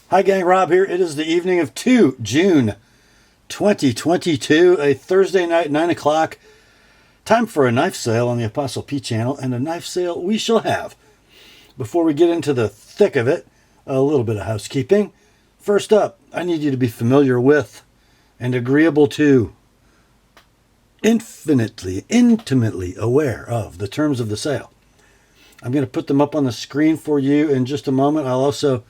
Hi gang, Rob here. It is the evening of June 2022, a Thursday night, 9 o'clock. Time for a knife sale on the Apostle P channel, and a knife sale we shall have. Before we get into the thick of it, a little bit of housekeeping. First up, I need you to be familiar with and agreeable to, intimately aware of the terms of the sale. I'm going to put them up on the screen for you in just a moment. I'll also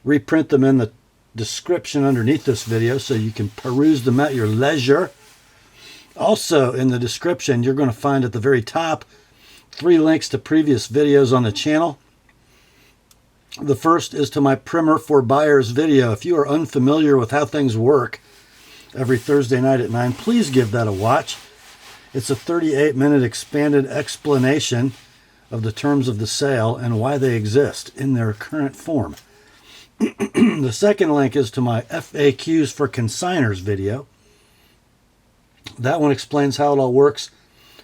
reprint them in the description underneath this video so you can peruse them at your leisure. Also in the description, you're going to find at the very top 3 links to previous videos on the channel. The first is to my Primer for Buyers video. If you are unfamiliar with how things work every Thursday night at 9, please give that a watch. It's a 38-minute expanded explanation of the terms of the sale and why they exist in their current form. The second link is to my FAQs for Consignors video. That one explains how it all works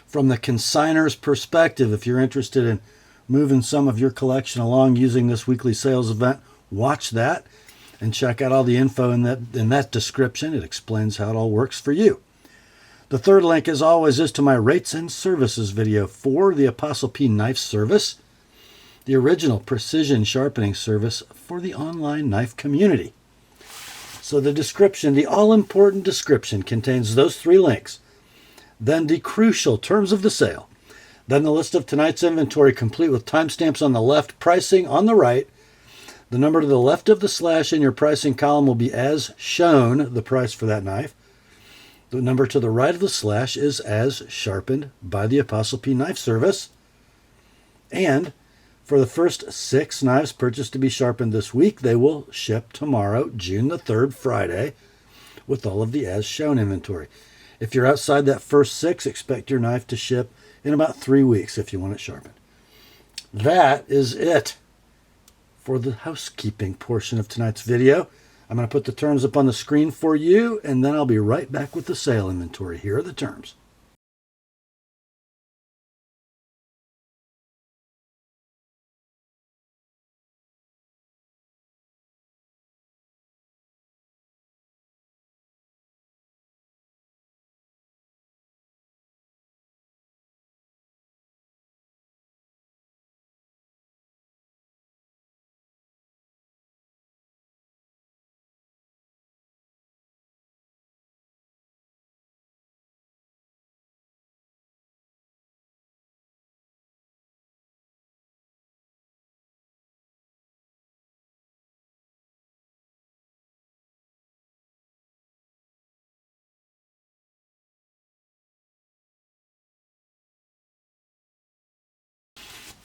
from the consignor's perspective. If you're interested in moving some of your collection along using this weekly sales event, watch that and check out all the info in that description. It explains how it all works for you. The third link, as always, is to my rates and services video for the Apostle P Knife Service, the original precision sharpening service for the online knife community. So the description, the all-important description, contains those 3 links. Then the crucial terms of the sale. Then the list of tonight's inventory, complete with timestamps on the left, pricing on the right. The number to the left of the slash in your pricing column will be as shown, the price for that knife. The number to the right of the slash is as sharpened by the Apostle P Knife Service. And for the first 6 knives purchased to be sharpened this week, they will ship tomorrow, June the 3rd, Friday, with all of the as shown inventory. If you're outside that first 6, expect your knife to ship in about 3 weeks if you want it sharpened. That is it for the housekeeping portion of tonight's video. I'm going to put the terms up on the screen for you, and then I'll be right back with the sale inventory. Here are the terms.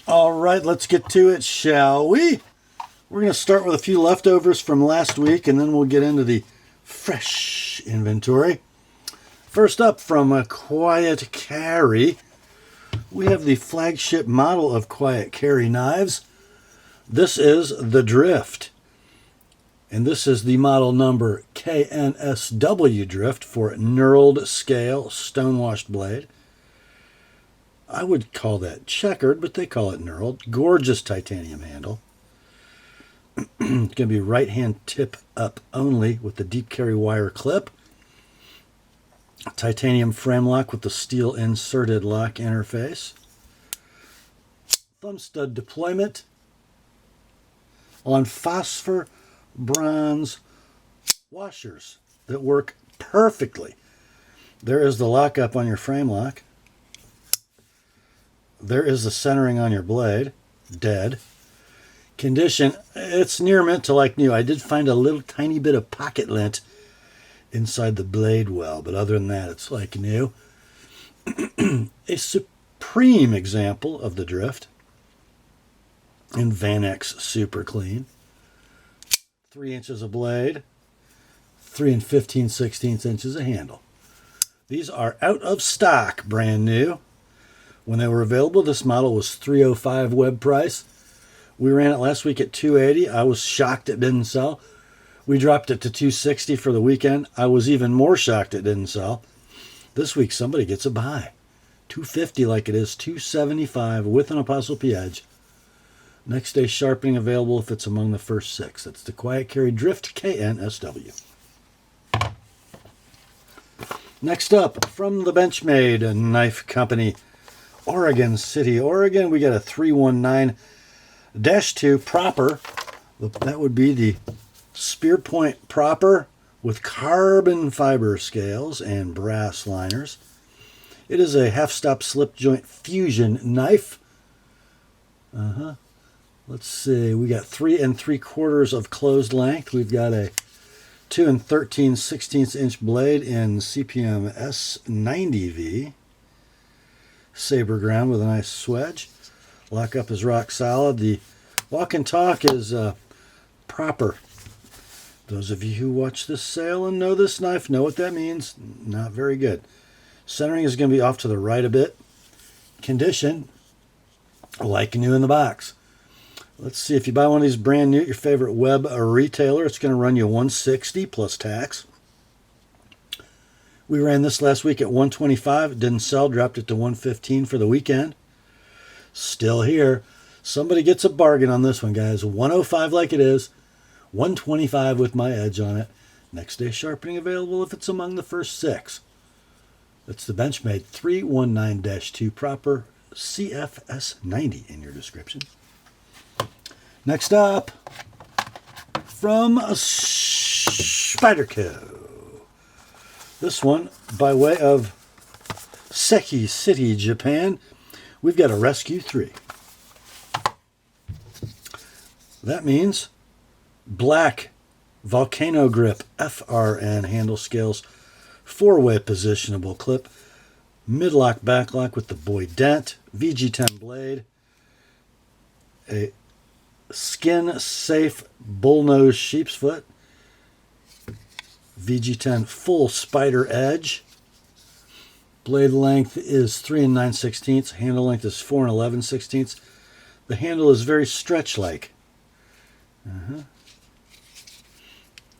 All right, let's get to it, shall we? We're going to start with a few leftovers from last week, and then we'll get into the fresh inventory. First up, from a Quiet Carry, we have the flagship model of Quiet Carry knives. This is the Drift, and this is the model number KNSW Drift for knurled scale stonewashed blade. I would call that checkered, but they call it knurled. Gorgeous titanium handle. It's going to be right-hand tip up only with the deep carry wire clip. Titanium frame lock with the steel inserted lock interface. Thumb stud deployment on phosphor bronze washers that work perfectly. There is the lockup on your frame lock. There is the centering on your blade. Dead. Condition, it's near mint to like new. I did find a little tiny bit of pocket lint inside the blade well, but other than that, it's like new. A supreme example of the Drift in Vanex Super Clean. 3 inches of blade, 3 and 15/16 inches of handle. These are out of stock, brand new. When they were available, this model was $305 web price. We ran it last week at $280. I was shocked it didn't sell. We dropped it to $260 for the weekend. I was even more shocked it didn't sell. This week, somebody gets a buy. $250 like it is, $275 with an Apostle P edge. Next day sharpening available if it's among the first 6. That's the Quiet Carry Drift KNSW. Next up, from the Benchmade Knife Company, Oregon City, Oregon, we got a 319-2 proper. That would be the spear point proper with carbon fiber scales and brass liners. It is a half-stop slip joint fusion knife. Let's see, we got 3 3/4 of closed length. We've got a 2 13/16 inch blade in CPM S90V. Saber ground with a nice swedge. Lockup is rock solid. The walk and talk is proper. Those of you who watch this sale and know this knife know what that means. Not very good. Centering is going to be off to the right a bit. Condition, like new in the box. Let's see, if you buy one of these brand new at your favorite web retailer, it's going to run you $160 plus tax. We ran this last week at $125. It didn't sell, dropped it to $115 for the weekend. Still here. Somebody gets a bargain on this one, guys. $105 like it is. $125 with my edge on it. Next day sharpening available if it's among the first 6. That's the Benchmade 319-2 proper CFS90 in your description. Next up, from Spyderco. This one, by way of Seki City, Japan, we've got a Rescue 3. That means black volcano grip FRN handle scales, 4-way positionable clip, midlock backlock with the boy dent, VG10 blade, a skin safe bullnose sheep's foot, VG10 full spider edge. Blade length is 3 9/16. Handle length is 4 11/16. The handle is very stretch-like.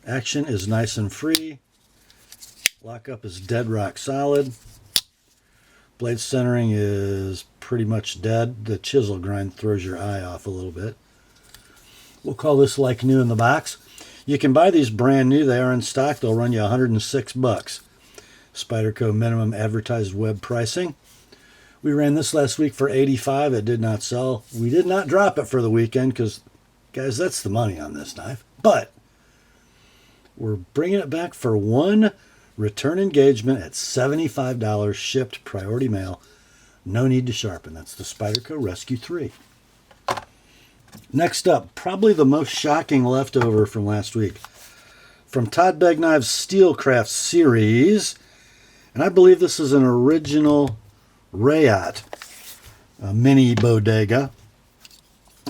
Action is nice and free. Lockup is dead rock solid. Blade centering is pretty much dead. The chisel grind throws your eye off a little bit. We'll call this like new in the box. You can buy these brand new. They are in stock. They'll run you $106. Spyderco minimum advertised web pricing. We ran this last week for $85. It did not sell. We did not drop it for the weekend because, guys, that's the money on this knife. But we're bringing it back for one return engagement at $75 shipped priority mail. No need to sharpen. That's the Spyderco Rescue 3. Next up, probably the most shocking leftover from last week. From Todd Begg Knives Steelcraft series. And I believe this is an original Rayot mini Bodega.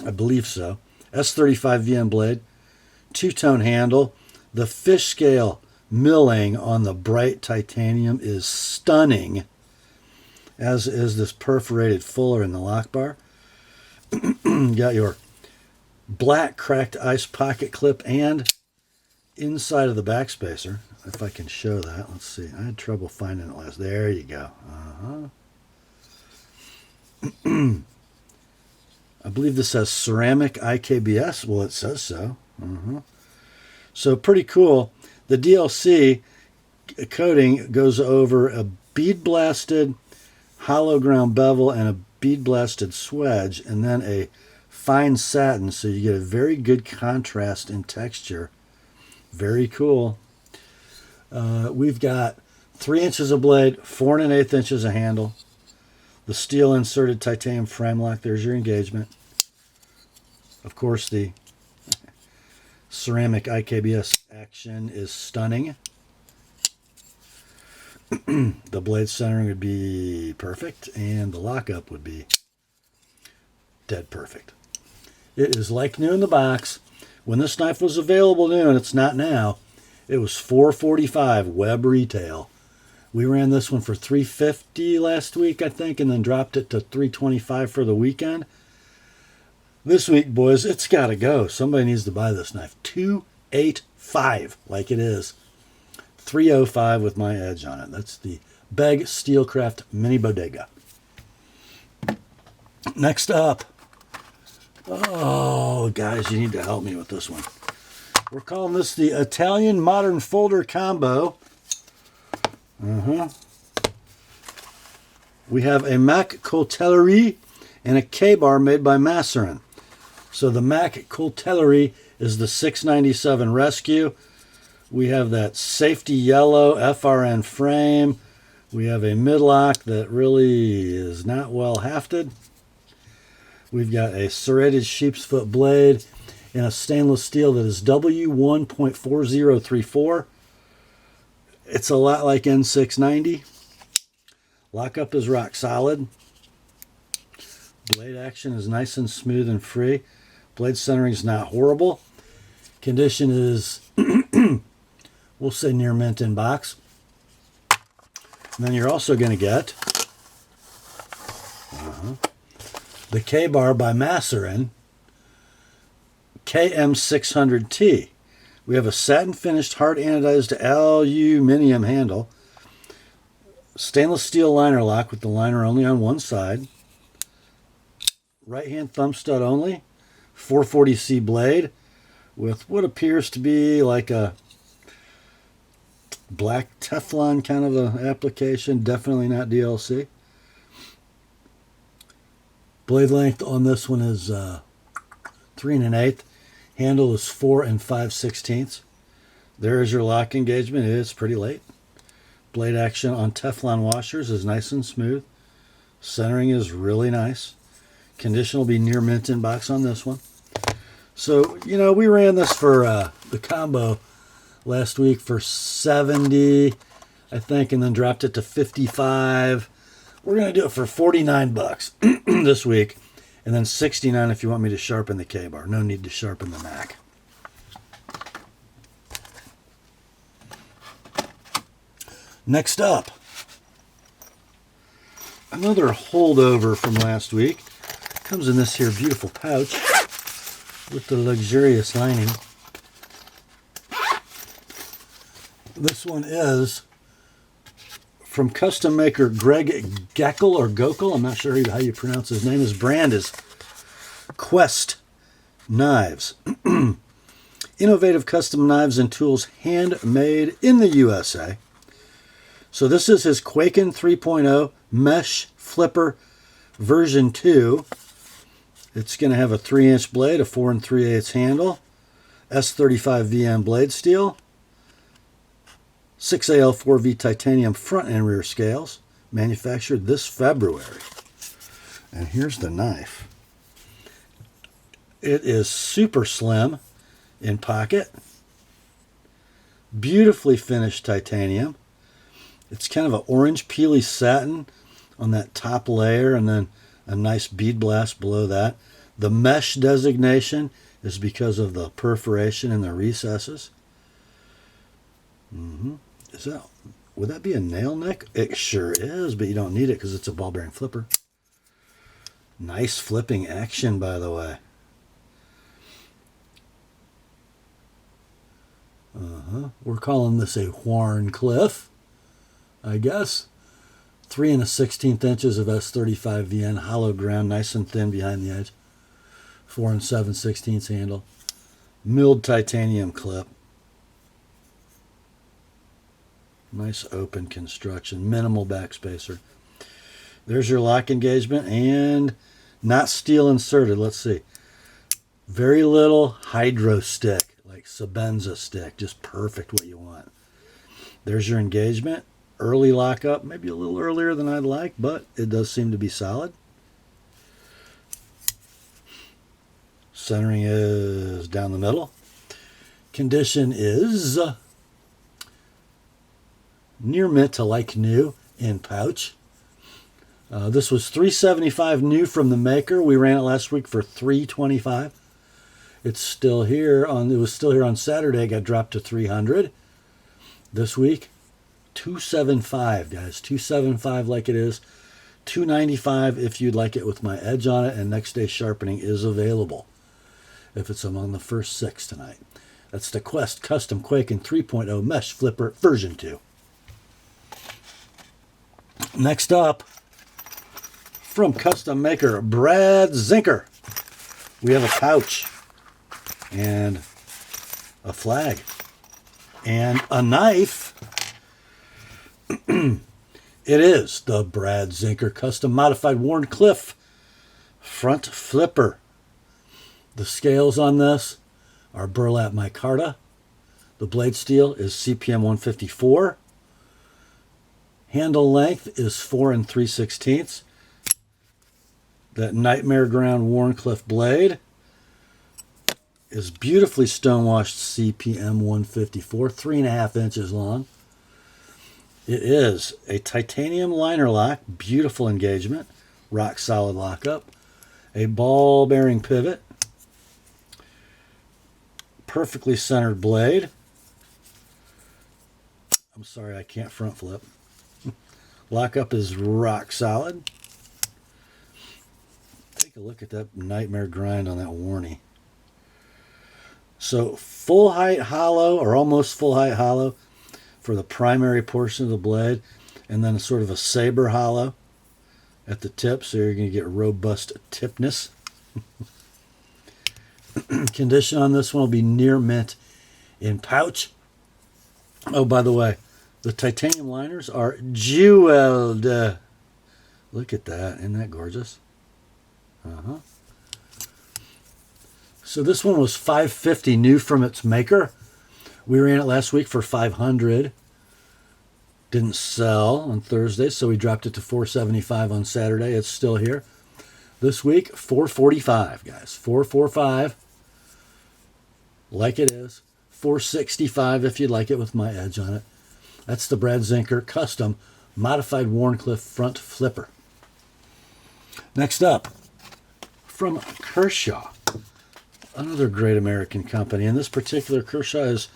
I believe so. S35 VM blade. Two-tone handle. The fish scale milling on the bright titanium is stunning, as is this perforated fuller in the lock bar. Got your black cracked ice pocket clip and inside of the backspacer. If I can show that. Let's see. I had trouble finding it last. There you go. I believe this has ceramic IKBS. Well, it says so. So pretty cool. The DLC coating goes over a bead blasted hollow ground bevel and a bead blasted swedge, and then a fine satin, so you get a very good contrast in texture. Very cool. We've got 3 inches of blade, 4 1/8 inches of handle. The steel inserted titanium frame lock. There's your engagement. Of course, the ceramic IKBS action is stunning. The blade centering would be perfect, and the lockup would be dead perfect. It is like new in the box. When this knife was available new, and it's not now, it was $445 web retail. We ran this one for $350 last week, I think, and then dropped it to $325 for the weekend. This week, boys, it's got to go. Somebody needs to buy this knife. $285 like it is. $305 with my edge on it. That's the Begg Steelcraft Mini Bodega. Next up, Oh, guys, you need to help me with this one. We're calling this the Italian Modern Folder Combo. We have a Mac Coltellerie and a K-bar made by Masserin. So the Mac Coltellerie is the 697 Rescue. We have that safety yellow FRN frame. We have a midlock that really is not well hafted. We've got a serrated sheep's foot blade and a stainless steel that is W1.4034. It's a lot like N690. Lockup is rock solid. Blade action is nice and smooth and free. Blade centering is not horrible. Condition is, we'll say near mint in box. And then you're also going to get the K-bar by Masserin, KM600T. We have a satin finished hard anodized aluminum handle, stainless steel liner lock with the liner only on one side, right hand thumb stud only, 440C blade with what appears to be like a black Teflon kind of a application, definitely not DLC. Blade length on this one is 3 1/8. Handle is 4 5/16. There is your lock engagement. It is pretty late. Blade action on Teflon washers is nice and smooth. Centering is really nice. Condition will be near mint in box on this one. So, you know, we ran this for the combo last week for 70, I think, and then dropped it to 55. We're going to do it for 49 bucks this week, and then 69 if you want me to sharpen the K-bar. No need to sharpen the Mac. Next up, another holdover from last week. Comes in this here beautiful pouch with the luxurious lining. This one is from custom maker Greg Geckel or Gokel. I'm not sure how you pronounce his name. His brand is Quest Knives. Innovative custom knives and tools handmade in the USA. So this is his Kwaiken 3.0 mesh flipper version 2. It's going to have a 3-inch blade, a 4 3/8 handle, S35 VM blade steel, 6AL4V titanium front and rear scales, manufactured this February. And here's the knife. It is super slim in pocket, beautifully finished titanium. It's kind of an orange peely satin on that top layer and then a nice bead blast below that. The mesh designation is because of the perforation in the recesses. Would that be a nail nick? It sure is, but you don't need it because it's a ball bearing flipper. Nice flipping action, by the way. We're calling this a Wharncliffe, I guess. 3 1/16 inches of S35 VN hollow ground, nice and thin behind the edge. 4 7/16 handle. Milled titanium clip. Nice open construction, minimal backspacer. There's your lock engagement and not steel inserted. Let's see. Very little hydro stick, like Sabenza stick, just perfect what you want. There's your engagement. Early lockup, maybe a little earlier than I'd like, but it does seem to be solid. Centering is down the middle. Condition is near mint to like new in pouch. This was $375 new from the maker. We ran it last week for $325. It's still here on. It was still here on Saturday. It got dropped to $300 this week. $275, guys. $275 like it is. $295 if you'd like it with my edge on it, and next day sharpening is available if it's among the first 6 tonight. That's the Quest Custom Kwaiken 3.0 Mesh Flipper version 2. Next up, from custom maker Brad Zinker, We have a pouch and a flag and a knife. It is the Brad Zinker Custom Modified Wharncliffe Front Flipper. The scales on this are burlap micarta. The blade steel is CPM 154. Handle length is 4 3/16. That Nightmare Ground Wharncliffe blade is beautifully stonewashed CPM 154, 3.5 inches long. It is a titanium liner lock, beautiful engagement, rock solid lockup, a ball bearing pivot, perfectly centered blade. I'm sorry, I can't front flip. Lockup is rock solid. Take a look at that nightmare grind on that Warnie. So full height hollow or almost full height hollow for the primary portion of the blade, and then sort of a saber hollow at the tip, so you're going to get robust tipness. Condition on this one will be near mint in pouch. Oh, by the way, the titanium liners are jeweled. Look at that. Isn't that gorgeous? So this one was $550 new from its maker. We ran it last week for $500. Didn't sell on Thursday, so we dropped it to $475 on Saturday. It's still here. This week, $445, guys. $445, like it is. $465 if you'd like it with my edge on it. That's the Brad Zinker Custom Modified Wharncliffe Front Flipper. Next up, from Kershaw, another great American company. And this particular Kershaw is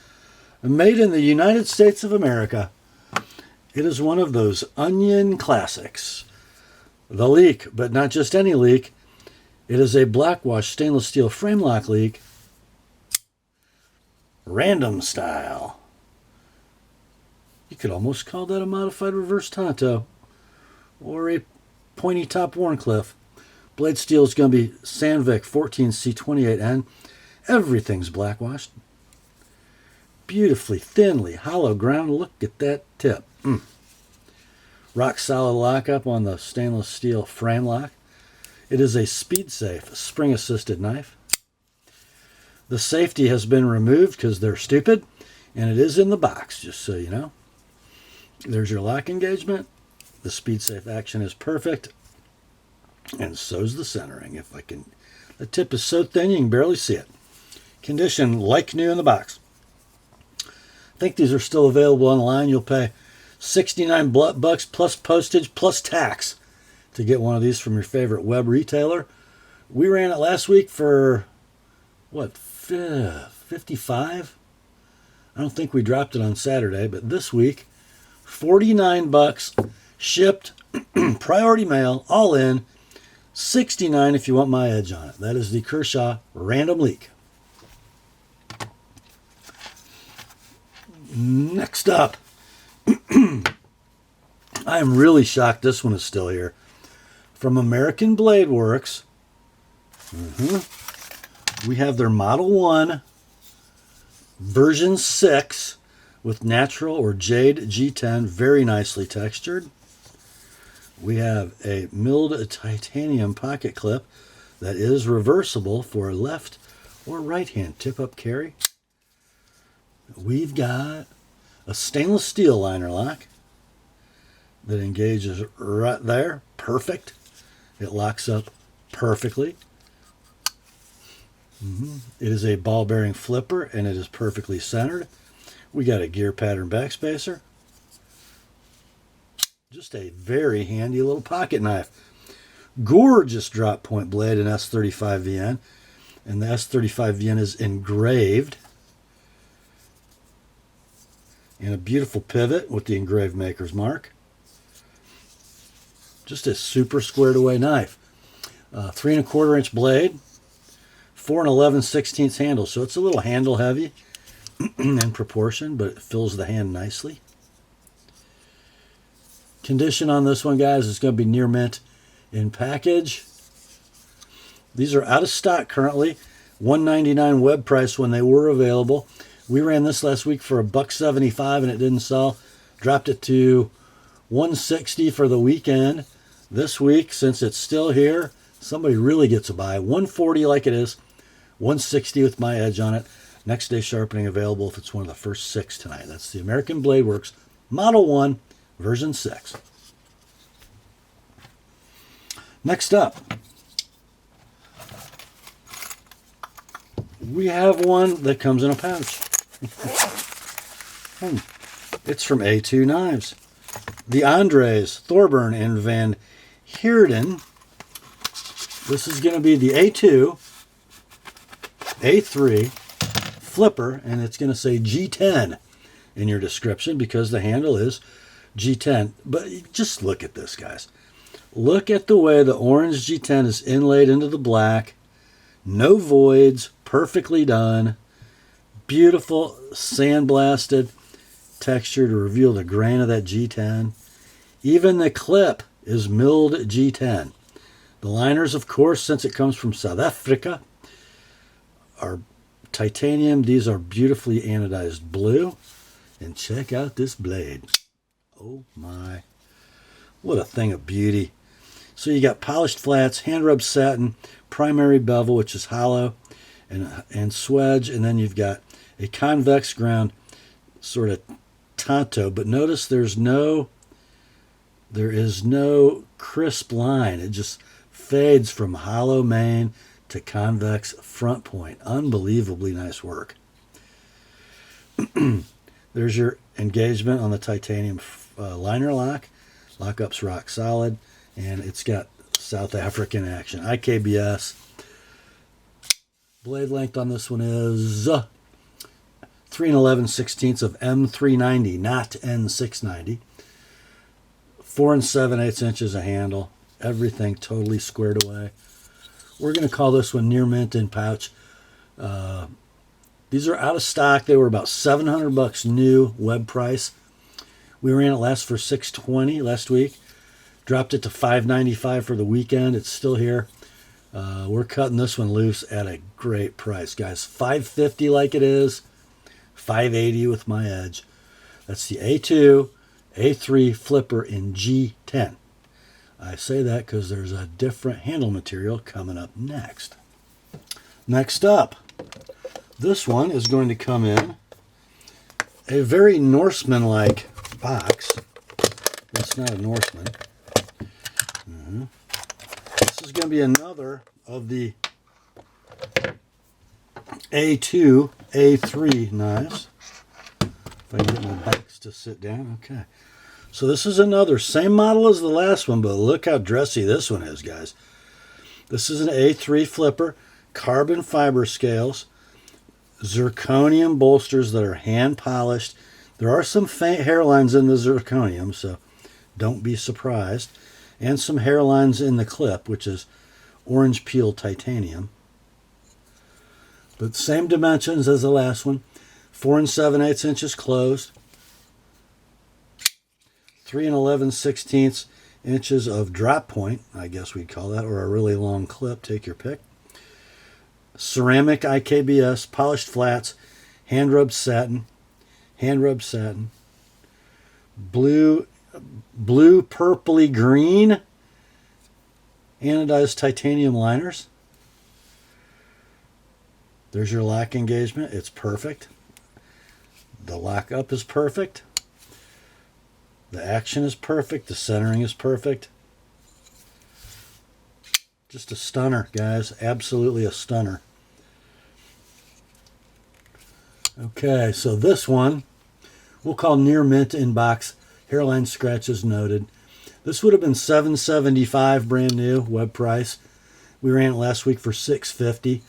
made in the United States of America. It is one of those onion classics. The Leek, but not just any Leek. It is a blackwash stainless steel frame lock Leek. Random style. You could almost call that a modified reverse Tonto or a pointy top Wharncliffe. Blade steel is going to be Sandvik 14C28N. Everything's blackwashed. Beautifully, thinly, hollow ground. Look at that tip. Rock solid lockup on the stainless steel frame lock. It is a speed safe, spring assisted knife. The safety has been removed because they're stupid, and it is in the box, just so you know. There's your lock engagement. The speed safe action is perfect, and so's the centering. If I can, the tip is so thin you can barely see it. Condition like new in the box. I think these are still available online. You'll pay $69 plus postage plus tax to get one of these from your favorite web retailer. We ran it last week for what, $55? I don't think we dropped it on Saturday, but this week $49 shipped, priority mail, all in, $69 if you want my edge on it. That is the Kershaw Random Leek. Next up, I am really shocked this one is still here. From American Blade Works, we have their Model 1 version 6 with natural or jade G10, very nicely textured. We have a milled titanium pocket clip that is reversible for left or right hand tip-up carry. We've got a stainless steel liner lock that engages right there. Perfect. It locks up perfectly. It is a ball bearing flipper, and it is perfectly centered. We got a gear pattern backspacer. Just a very handy little pocket knife. Gorgeous drop point blade in S35VN, and the S35VN is engraved. And a beautiful pivot with the engraved maker's mark. Just a super squared away knife. 3 1/4 inch blade, 4 11/16 handle, so it's a little handle heavy in proportion, but it fills the hand nicely. Condition on this one, guys, is going to be near mint in package. These are out of stock currently. $1.99 web price when they were available. We ran this last week for $1.75 and it didn't sell. Dropped it to $1.60 for the weekend. This week, since it's still here, somebody really gets a buy. $1.40 like it is. $1.60 with my edge on it. Next day sharpening available if it's one of the first 6 tonight. That's the American Blade Works Model 1, version 6. Next up, we have one that comes in a pouch. It's from A2 Knives. The Andres, Thorburn, and Van Heerden. This is going to be the A2, A3 flipper, and it's going to say G10 in your description because the handle is G10. But just look at this, guys. Look at the way the orange G10 is inlaid into the black. No voids, perfectly done. Beautiful sandblasted texture to reveal the grain of that G10. Even the clip is milled G10. The liners, of course, since it comes from South Africa, are titanium. These are beautifully anodized blue. And check out this blade. Oh my. What a thing of beauty. So you got polished flats, hand rubbed satin, primary bevel, which is hollow, and swedge, and then you've got a convex ground, sort of tanto. But notice there is no crisp line. It just fades from hollow main to convex front point. Unbelievably nice work. There's your engagement on the titanium liner lock. Lockup's rock solid, and it's got South African action. IKBS. Blade length on this one is 3 11/16 of M390, not N690. 4 7/8 inches a handle. Everything totally squared away. We're going to call this one near mint in pouch. These are out of stock. They were about $700 new web price. We ran it last for $620 last week. Dropped it to $595 for the weekend. It's still here. We're cutting this one loose at a great price, guys. $550 like it is. $580 with my edge. That's the A2, A3 flipper in G10. I say that because there's a different handle material coming up next. Next up, this one is going to come in a very Norseman-like box. It's not a Norseman. This is going to be another of the A2, A3 knives. If I can get my box to sit down. Okay. So this is another, same model as the last one, but look how dressy this one is, guys. This is an A3 flipper, carbon fiber scales, zirconium bolsters that are hand polished. There are some faint hairlines in the zirconium, so don't be surprised. And some hairlines in the clip, which is orange peel titanium. But same dimensions as the last one. 4 7/8 inches closed. 3 11/16 inches of drop point, I guess we'd call that, or a really long clip, take your pick. Ceramic IKBS, polished flats, hand rubbed satin, blue purpley green anodized titanium liners. There's your lock engagement. It's perfect. The lockup is perfect. The action is perfect. The centering is perfect. Just a stunner, guys. Absolutely a stunner. Okay, so this one we'll call near mint in box. Hairline scratches noted. This would have been $775 brand new web price. We ran it last week for $650.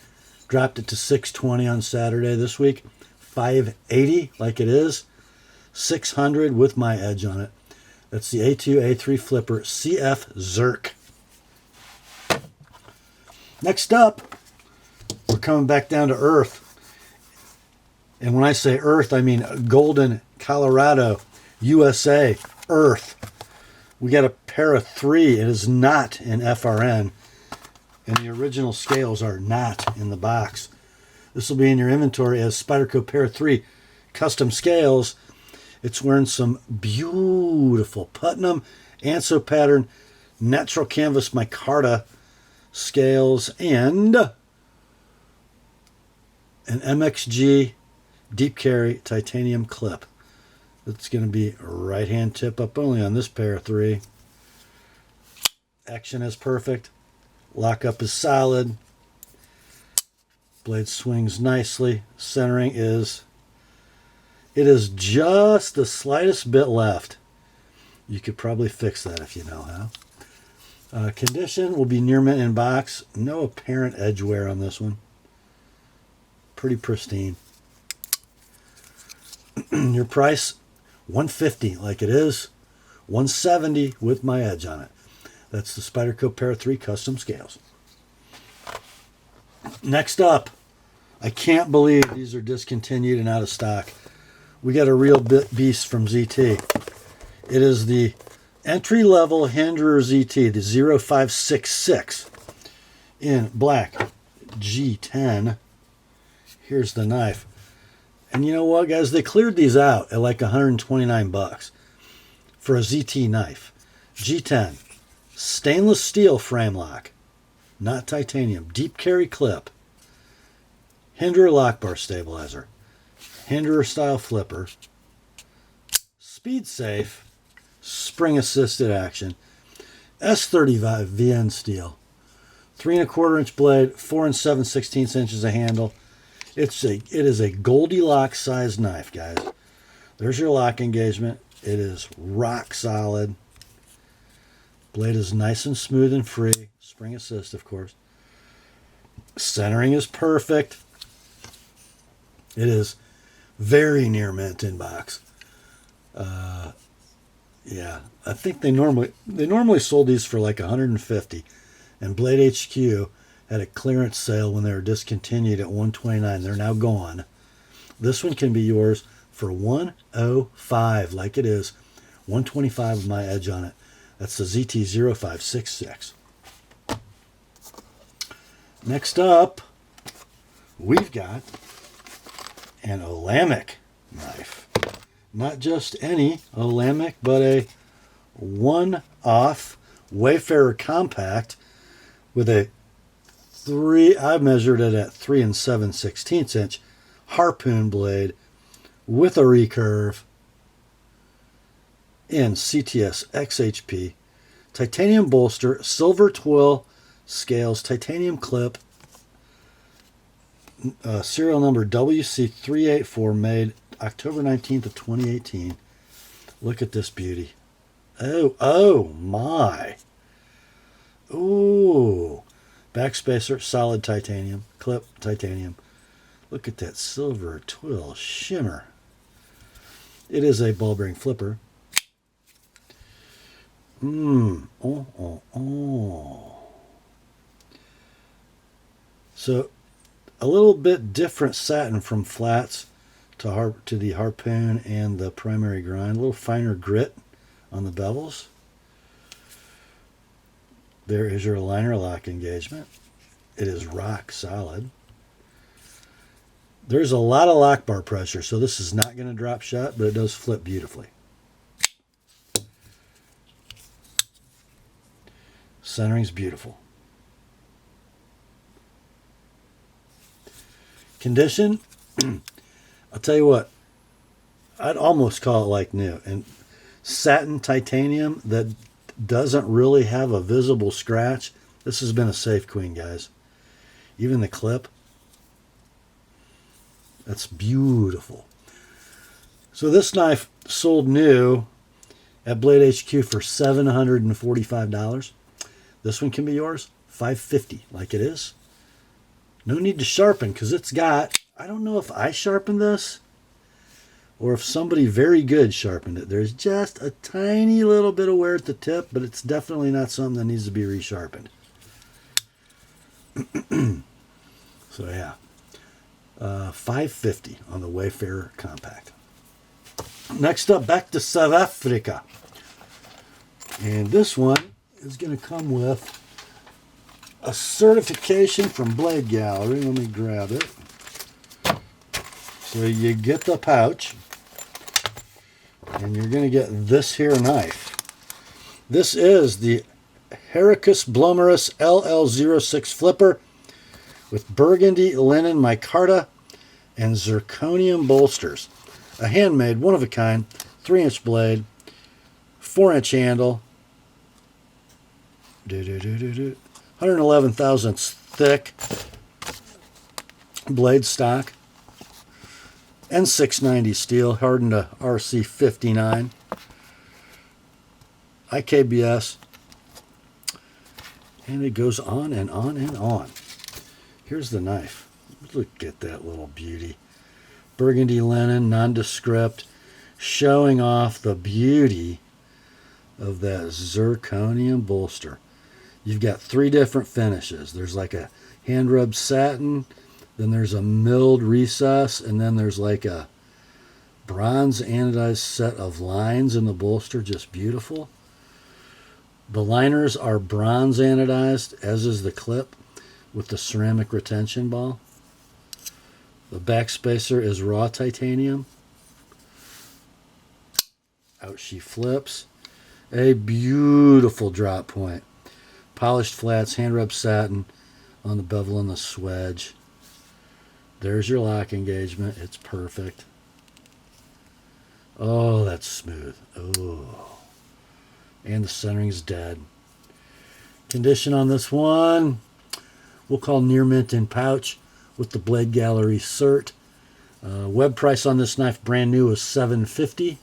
Dropped it to $620 on Saturday. This week, $580 like it is. $600 with my edge on it. That's the A2, A3 flipper, CF Zirc. Next up, we're coming back down to earth. And when I say earth, I mean Golden, Colorado, USA, earth. We got a pair of 3. It is not an FRN. and the original scales are not in the box. This will be in your inventory as Spyderco Pair 3 custom scales. It's wearing some beautiful Putnam Anso pattern natural canvas micarta scales and an MXG deep carry titanium clip. It's going to be right hand tip up only on this pair 3. Action is perfect. Lockup is solid. Blade swings nicely. Centering is, it is just the slightest bit left. You could probably fix that if you know how. Condition will be near mint in box. No apparent edge wear on this one. Pretty pristine. Your price, $150 like it is. $170 with my edge on it. That's the Spyderco Pair 3 custom scales. Next up, I can't believe these are discontinued and out of stock. We got a real beast from ZT. It is the entry-level Hinderer ZT, the 0566 in black G10. Here's the knife. And you know what, guys? They cleared these out at like $129 for a ZT knife. G10, stainless steel frame lock, not titanium. Deep carry clip, Hinderer lock bar stabilizer, Hinderer style flipper, speed safe, spring assisted action, S35 VN steel, 3 1/4 inch blade, 4 7/16 inches of handle. It is a Goldilocks sized knife, guys. There's your lock engagement. It is rock solid. Blade is nice and smooth and free. Spring assist, of course. Centering is perfect. It is very near mint in box. Yeah, I think they normally sold these for like $150, and Blade HQ had a clearance sale when they were discontinued at $129. They're now gone. This one can be yours for $105, like it is. $125 with my edge on it. That's the ZT0566. Next up, we've got an Olamic knife. Not just any Olamic, but a one-off Wayfarer compact with a I measured it at 3 7/16 inch harpoon blade with a recurve in CTS XHP, titanium bolster, silver twill scales, titanium clip, serial number WC384, made October 19th of 2018. Look at this beauty. Oh my. Ooh. Backspacer, solid titanium. Clip, titanium. Look at that silver twill shimmer. It is a ball bearing flipper. So, a little bit different satin from flats to the harpoon and the primary grind. A little finer grit on the bevels. There is your aligner lock engagement. It is rock solid. There's a lot of lock bar pressure, so this is not going to drop shut, but it does flip beautifully. Centering's beautiful. Condition, I'll tell you what, I'd almost call it like new. And satin titanium that doesn't really have a visible scratch. This has been a safe queen, guys. Even the clip, that's beautiful. So this knife sold new at Blade HQ for $745. This one can be yours, $550, like it is. No need to sharpen, because it's got, I don't know if I sharpened this or if somebody very good sharpened it. There's just a tiny little bit of wear at the tip, but it's definitely not something that needs to be resharpened. So yeah, $550 on the Wayfarer compact. Next up, back to South Africa. And this one is going to come with a certification from Blade Gallery. Let me grab it. So you get the pouch, and you're going to get this here knife. This is the Herucus Blomerus LL06 flipper with burgundy linen micarta and zirconium bolsters. A handmade, one-of-a-kind, 3-inch blade, 4-inch handle, 111 thousandths thick blade stock, N690 steel, hardened to RC59, IKBS, and it goes on and on and on. Here's the knife. Look at that little beauty. Burgundy linen, nondescript, showing off the beauty of that zirconium bolster. You've got 3 different finishes. There's like a hand-rubbed satin, then there's a milled recess, and then there's like a bronze anodized set of lines in the bolster. Just beautiful. The liners are bronze anodized, as is the clip with the ceramic retention ball. The back spacer is raw titanium. Out she flips. A beautiful drop point. Polished flats, hand-rubbed satin on the bevel and the swedge. There's your lock engagement. It's perfect. Oh, that's smooth. Oh. And the centering's dead. Condition on this one, we'll call near mint in pouch with the Blade Gallery cert. Web price on this knife brand new is $750.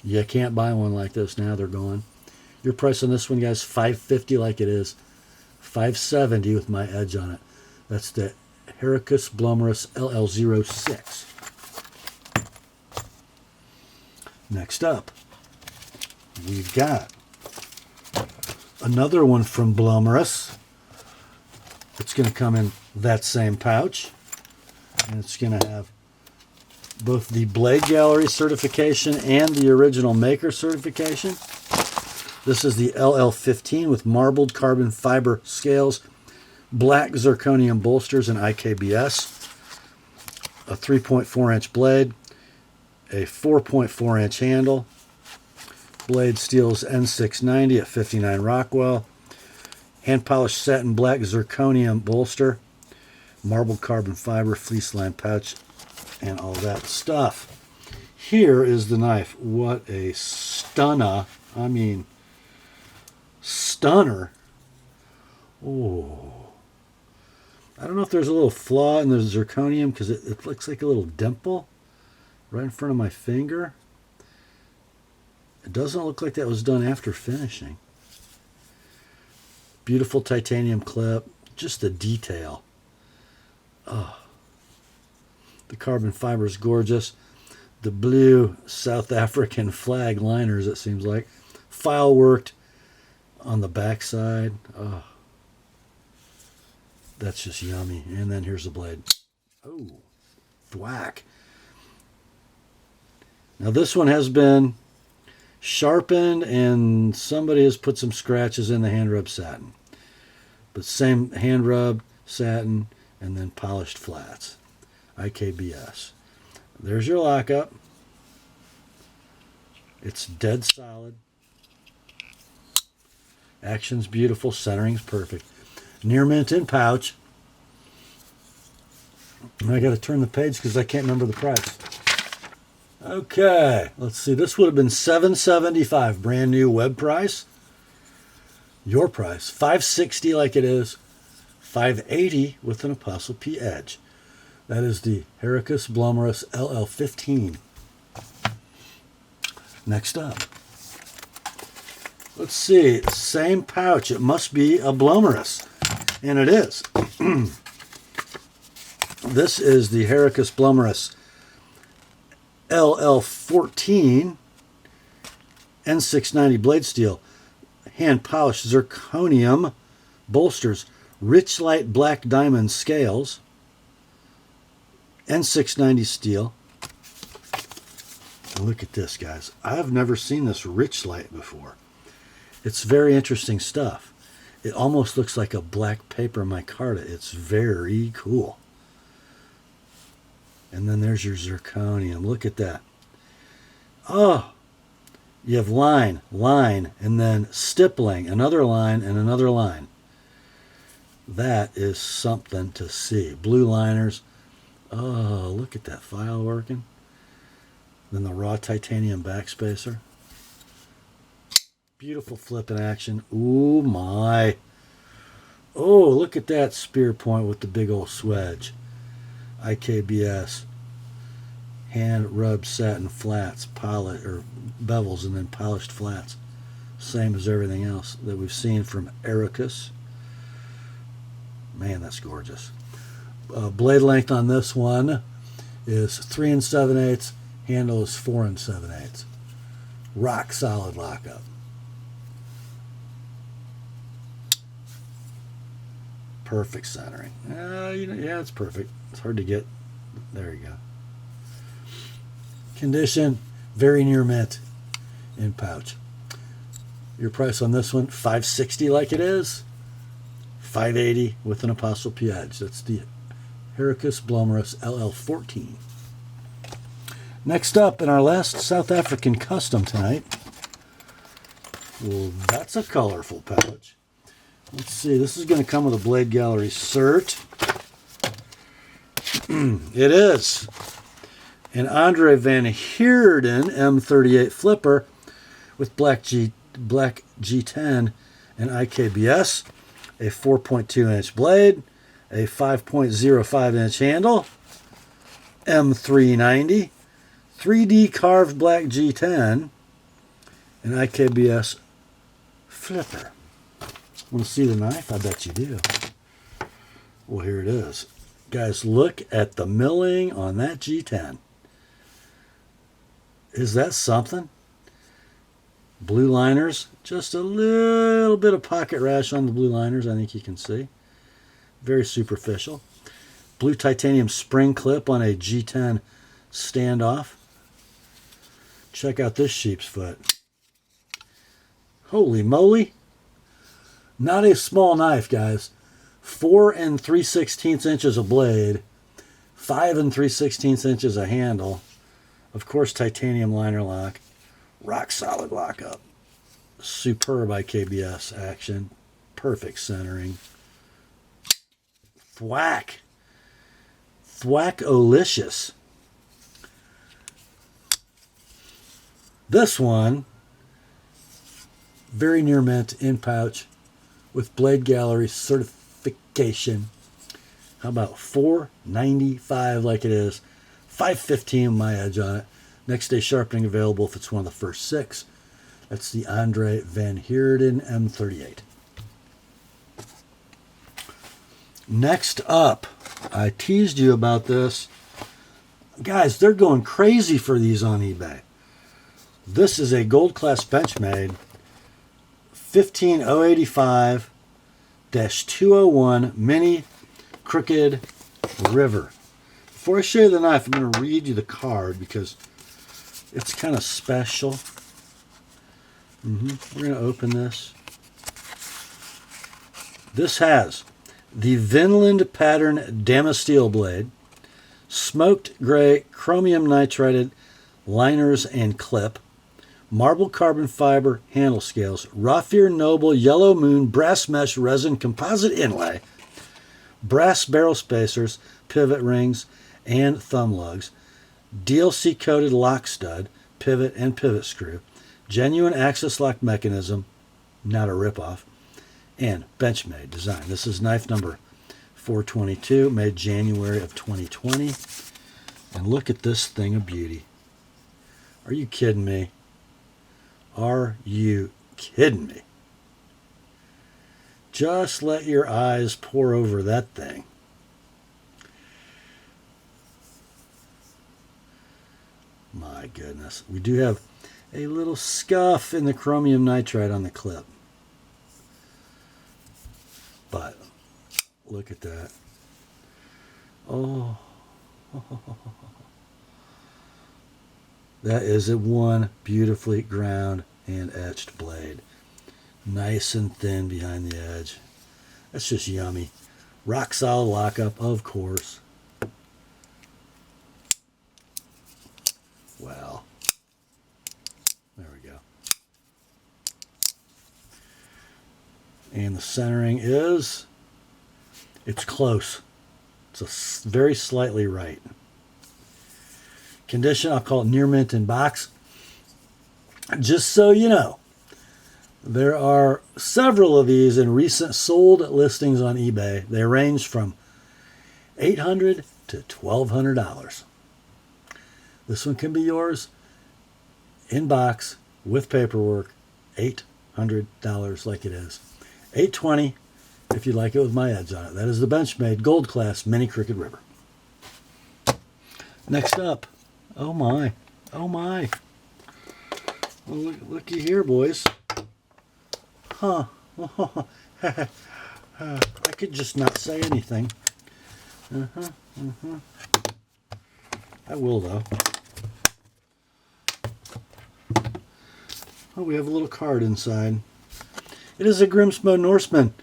You can't buy one like this now, they're gone. Your price on this one, guys, $550 like it is. $570 with my edge on it. That's the Herucus Blomerus LL06. Next up, we've got another one from Blomerus. It's going to come in that same pouch, and it's going to have both the Blade Gallery certification and the original maker certification. This is the LL15 with marbled carbon fiber scales, black zirconium bolsters, and IKBS. A 3.4-inch blade, a 4.4-inch handle. Blade steel's N690 at 59 Rockwell. Hand-polished satin black zirconium bolster, marbled carbon fiber, fleece-lined pouch, and all that stuff. Here is the knife. What a stunner. I mean, stunner. Oh. I don't know if there's a little flaw in the zirconium because it looks like a little dimple right in front of my finger. It doesn't look like that was done after finishing. Beautiful titanium clip. Just the detail. Oh. The carbon fiber is gorgeous. The blue South African flag liners, it seems like. File worked on the backside. Oh. That's just yummy. And then here's the blade. Oh. Thwack. Now this one has been sharpened and somebody has put some scratches in the hand rub satin. But same hand rub satin and then polished flats. IKBS. There's your lockup. It's dead solid. Action's beautiful. Centering's perfect. Near mint in pouch. I got to turn the page because I can't remember the price. Okay, let's see. This would have been $775 brand new web price. Your price $560 like it is. $580 with an Apostle P edge. That is the Herucus Blomerus LL15. Next up. Let's see. Same pouch. It must be a Blomerus. And it is. This is the Herucus Blomerus LL14 N690 blade steel. Hand polished zirconium bolsters. Rich light black diamond scales. N690 steel. And look at this, guys. I've never seen this rich light before. It's very interesting stuff. It almost looks like a black paper micarta. It's very cool. And then there's your zirconium. Look at that. Oh, you have line, and then stippling, another line and another line. That is something to see. Blue liners. Oh, look at that file working. Then the raw titanium backspacer. Beautiful flip in action. Ooh, my. Oh, look at that spear point with the big old swedge. IKBS. Hand rubbed satin flats, polish or bevels, and then polished flats. Same as everything else that we've seen from Herucus. Man, that's gorgeous. Blade length on this one is 3 7/8. Handle is 4 7/8. Rock solid lockup. Perfect centering. Yeah, it's perfect. It's hard to get. There you go. Condition, very near mint in pouch. Your price on this one, $560 like it is. $580 with an ApostleP edge. That's the Herucus Blomerus LL14. Next up in our last South African custom tonight. Well, that's a colorful pouch. Let's see, this is going to come with a Blade Gallery cert. It is an Andre Van Heerden M38 flipper with black G10 and IKBS, a 4.2 inch blade, a 5.05 inch handle, M390, 3D carved black G10, and IKBS flipper. Want to see the knife? I bet you do. Well, here it is. Guys, look at the milling on that G10. Is that something? Blue liners. Just a little bit of pocket rash on the blue liners, I think you can see. Very superficial. Blue titanium spring clip on a G10 standoff. Check out this sheep's foot. Holy moly. Not a small knife, guys. 4 3/16 inches of blade, 5 3/16 inches of handle. Of course, titanium liner lock, rock solid lockup. Superb IKBS action, perfect centering. Thwack. Thwack-olicious. This one, very near mint in pouch with Blade Gallery certification. How about $495 like it is? $515 my edge on it. Next day sharpening available if it's one of the first 6. That's the Andre Van Heerden M38. Next up, I teased you about this. Guys, they're going crazy for these on eBay. This is a gold class Benchmade 15085-201 mini crooked river. Before I show you the knife, I'm going to read you the card because it's kind of special. We're going to open this. This has the Vinland pattern Damasteel blade, smoked gray chromium nitrided liners and clip, marble carbon fiber handle scales, Raffir Noble Yellow Moon brass mesh resin composite inlay, brass barrel spacers, pivot rings, and thumb lugs, DLC coated lock stud, pivot and pivot screw, genuine axis lock mechanism, not a ripoff, and Benchmade design. This is knife number 422, made January of 2020. And look at this thing of beauty. Are you kidding me? Are you kidding me? Just let your eyes pour over that thing. My goodness. We do have a little scuff in the chromium nitride on the clip. But look at that. Oh. That is a one beautifully ground and etched blade. Nice and thin behind the edge. That's just yummy. Rock solid lockup, of course. Well, there we go. And the centering is, it's close. It's very slightly right. Condition, I'll call it near mint in box. Just so you know, there are several of these in recent sold listings on eBay. They range from $800 to $1,200. This one can be yours in box with paperwork, $800 like it is. $820 if you like it with my edge on it. That is the Benchmade Gold Class Mini Crooked River. Next up, oh my, oh my. Well, looky here, boys. Huh. I could just not say anything. I will, though. Oh, we have a little card inside. It is a Grimsmo Norseman,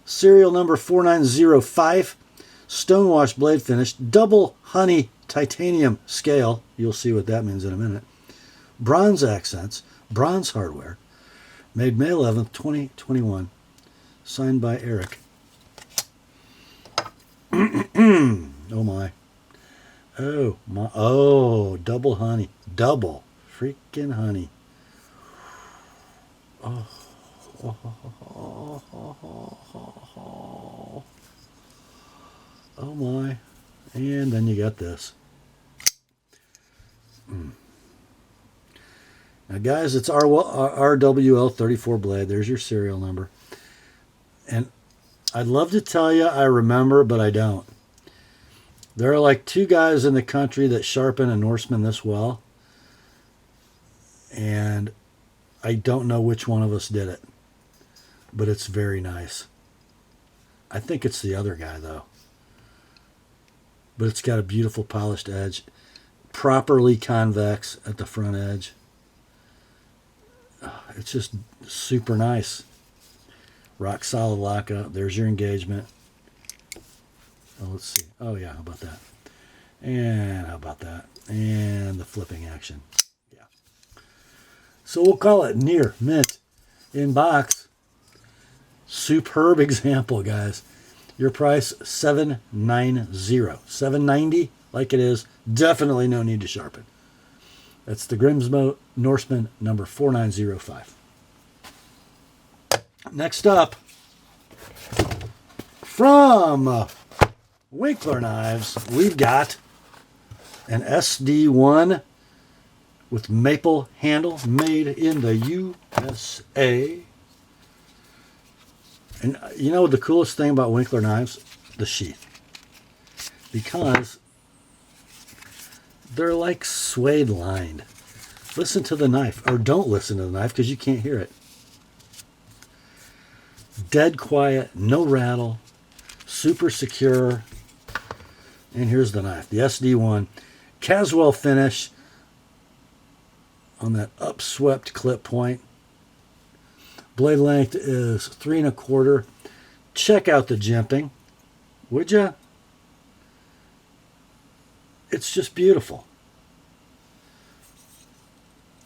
serial number 4905, stonewash blade finish, double honey titanium scale. You'll see what that means in a minute. Bronze accents, bronze hardware. Made May 11th, 2021. Signed by Eric. Oh my. Oh my. Oh, double honey. Double freaking honey. Oh. Oh my. And then you got this. Now guys, it's RWL34 blade. There's your serial number. And I'd love to tell you I remember, but I don't. There are like two guys in the country that sharpen a Norseman this well. And I don't know which one of us did it. But it's very nice. I think it's the other guy though. But it's got a beautiful polished edge. Properly convex at the front edge. It's just super nice. Rock solid lockup. There's your engagement. Oh, let's see. Oh yeah, how about that? And how about that? And the flipping action. Yeah. So we'll call it near mint in box. Superb example, guys. Your price $790. $790 like it is. Definitely no need to sharpen. That's the Grimsmo Norseman number 4905. Next up, from Winkler Knives, we've got an SD1 with maple handle made in the USA. And you know the coolest thing about Winkler Knives? The sheath. Because they're like suede lined. Listen to the knife, or don't listen to the knife because you can't hear it. Dead quiet, no rattle, super secure. And here's the knife, the SD1. Caswell finish on that upswept clip point. Blade length is 3 1/4. Check out the jimping, would ya? It's just beautiful.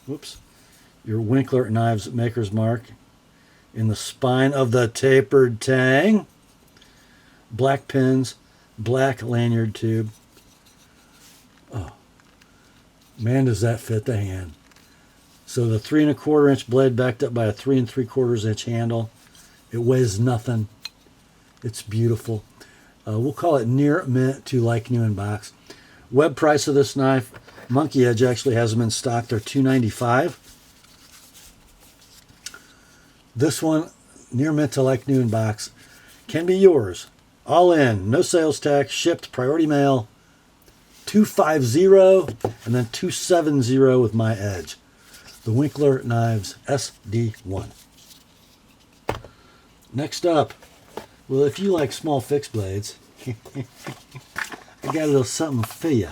Whoops. Your Winkler Knives maker's mark in the spine of the tapered tang. Black pins, black lanyard tube. Oh, man, does that fit the hand. So the 3 1/4 inch blade backed up by a 3 3/4 inch handle. It weighs nothing. It's beautiful. We'll call it near mint to like new in box. Web price of this knife, Monkey Edge actually has them in stock. They're $295. This one, near mint to like new in box, can be yours. All in, no sales tax, shipped, priority mail, $250 and then $270 with my edge. The Winkler Knives SD1. Next up, well, if you like small fixed blades, I got a little something for you.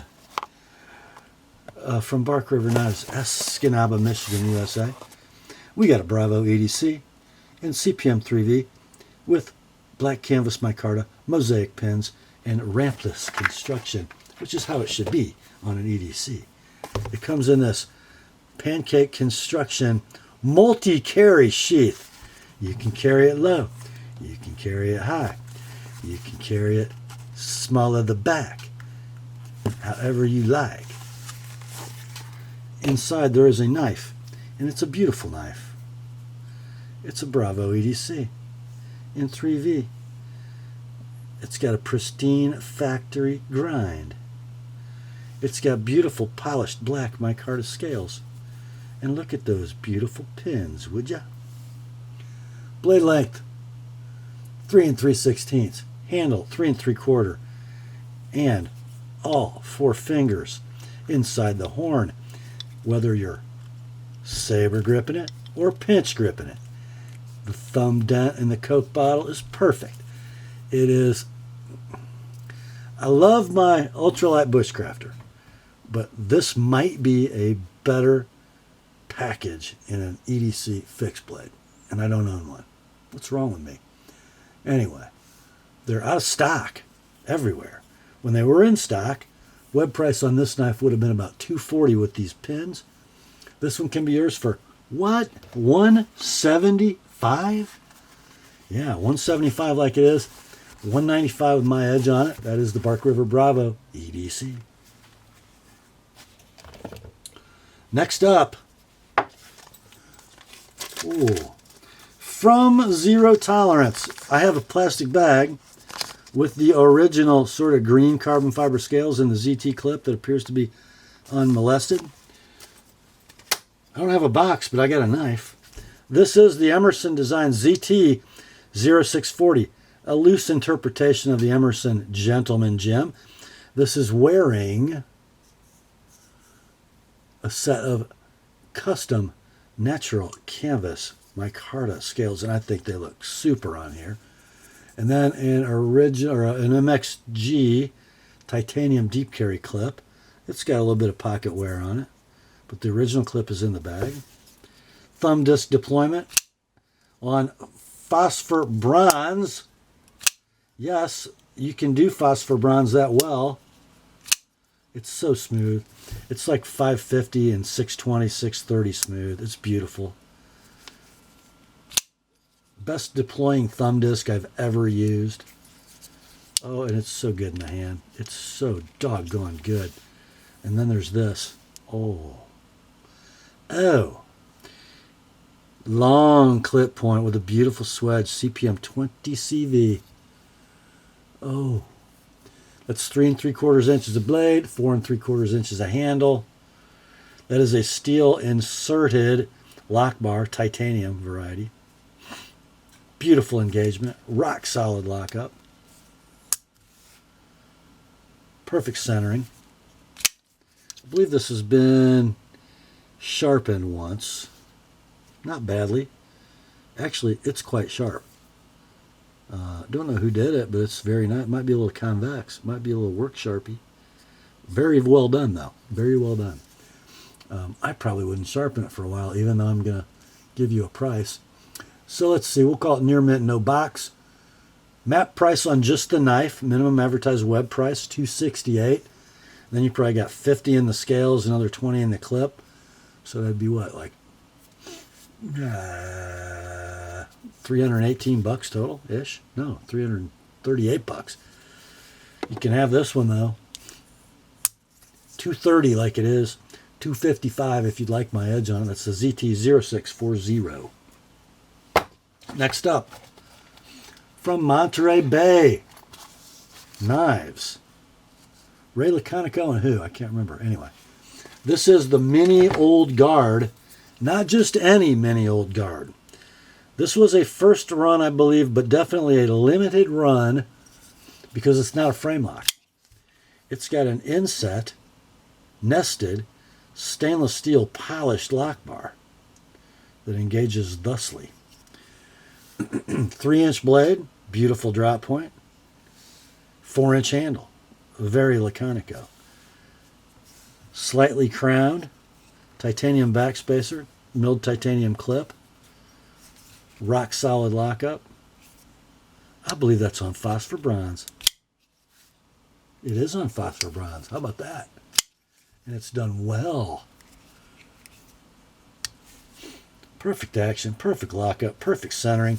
From Bark River Knives, Escanaba, Michigan, USA. We got a Bravo EDC in CPM 3V with black canvas micarta, mosaic pins, and rampless construction, which is how it should be on an EDC. It comes in this pancake construction multi-carry sheath. You can carry it low, you can carry it high, you can carry it small of the back, however you like. Inside there is a knife, and it's a beautiful knife. It's a Bravo EDC in 3V. It's got a pristine factory grind. It's got beautiful polished black micarta scales. And look at those beautiful pins, would ya? Blade length 3 3/16. Handle 3 3/4. And all 4 fingers inside the horn, whether you're saber gripping it or pinch gripping it. The thumb dent in the Coke bottle is perfect. It is. I love my ultralight bushcrafter, but this might be a better package in an EDC fixed blade, and I don't own one. What's wrong with me? Anyway, they're out of stock everywhere. When they were in stock, web price on this knife would have been about $240 with these pins. This one can be yours for what? $175? Yeah, $175 like it is. $195 with my edge on it. That is the Bark River Bravo EDC. Next up, from Zero Tolerance, I have a plastic bag with the original sort of green carbon fiber scales in the ZT clip that appears to be unmolested. I don't have a box, but I got a knife. This is the Emerson Design ZT 0640, a loose interpretation of the Emerson Gentleman Gem. This is wearing a set of custom natural canvas micarta scales, and I think they look super on here. And then an MXG titanium deep carry clip. It's got a little bit of pocket wear on it, but the original clip is in the bag. Thumb disc deployment on phosphor bronze. Yes, you can do phosphor bronze that well. It's so smooth. It's like 550 and 620, 630 smooth. It's beautiful. Best deploying thumb disc I've ever used. Oh, and it's so good in the hand. It's so doggone good. And then there's this. Oh. Long clip point with a beautiful swedge, CPM 20 CV. Oh. That's 3 3/4 inches of blade, 4 3/4 inches of handle. That is a steel inserted lock bar, titanium variety. Beautiful engagement, rock solid lockup. Perfect centering. I believe this has been sharpened once. Not badly. Actually, it's quite sharp. Don't know who did it, but it's very nice. It might be a little convex. Might be a little work Sharpie. Very well done, though. Very well done. I probably wouldn't sharpen it for a while, even though I'm going to give you a price. So let's see. We'll call it near mint, no box. Map price on just the knife. Minimum advertised web price, $268. Then you probably got 50 in the scales, another 20 in the clip. So that'd be what, like 318 bucks total ish. No, 338 bucks. You can have this one though. 230 like it is. 255 if you'd like my edge on it. That's the ZT 0640. Next up, from Monterey Bay Knives. Ray Laconico and who? I can't remember. Anyway, this is the mini old guard. Not just any mini old guard. This was a first run, I believe, but definitely a limited run because it's not a frame lock. It's got an inset, nested, stainless steel polished lock bar that engages thusly. 3-inch blade, beautiful drop point. 4-inch handle, very Laconico. Slightly crowned, titanium backspacer, milled titanium clip. Rock solid lockup. I believe that's on phosphor bronze. It is on phosphor bronze. How about that? And it's done well. Perfect action, perfect lockup, perfect centering.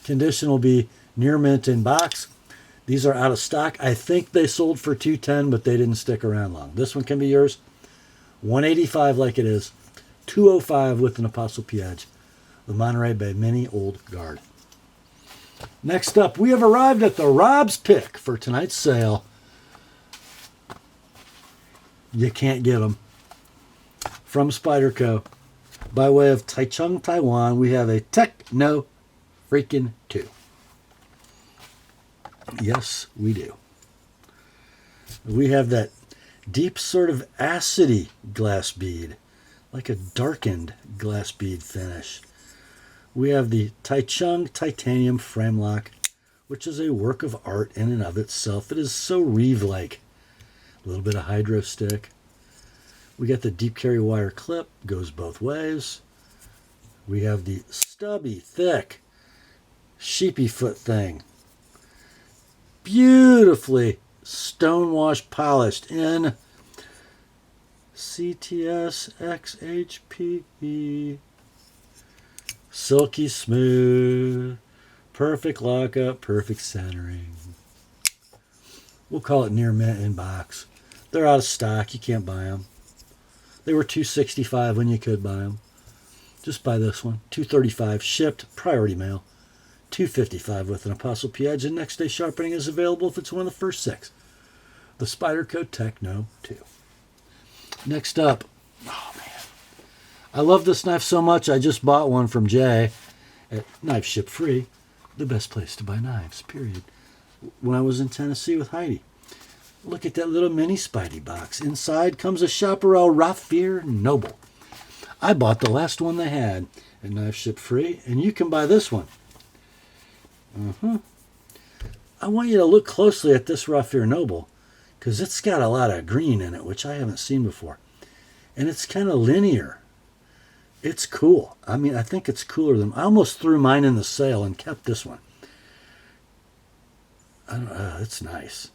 Condition will be near mint in box. These are out of stock. I think they sold for $210, but they didn't stick around long. This one can be yours. $185 like it is. $205 with an Apostle P edge. The Monterey Bay Mini Old Guard. Next up, we have arrived at the Rob's Pick for tonight's sale. You can't get them. From Spyderco. By way of Taichung, Taiwan, we have a Techno freaking 2. Yes, we do. We have that deep sort of acidy glass bead, like a darkened glass bead finish. We have the Taichung titanium frame lock, which is a work of art in and of itself. It is so Reeve-like. A little bit of hydro stick. We got the deep carry wire clip, goes both ways. We have the stubby, thick, sheepy foot thing. Beautifully stonewash polished in CTS XHP. Silky smooth, perfect lockup, perfect centering. We'll call it near mint in box. They're out of stock. You can't buy them. They were $265 when you could buy them. Just buy this one. $235 shipped, priority mail. $255 with an Apostle P edge, and next day sharpening is available if it's one of the first 6. The Spyderco Techno 2. Next up, oh man, I love this knife so much I just bought one from Jay at Knife Ship Free, the best place to buy knives, period, when I was in Tennessee with Heidi. Look at that little mini Spidey box. Inside comes a Chaparral Raffir Noble. I bought the last one they had at Knife Ship Free, and you can buy this one. I want you to look closely at this Raffir Noble, because it's got a lot of green in it, which I haven't seen before. And it's kind of linear. It's cool. I mean, I think it's cooler than... I almost threw mine in the sale and kept this one. It's nice.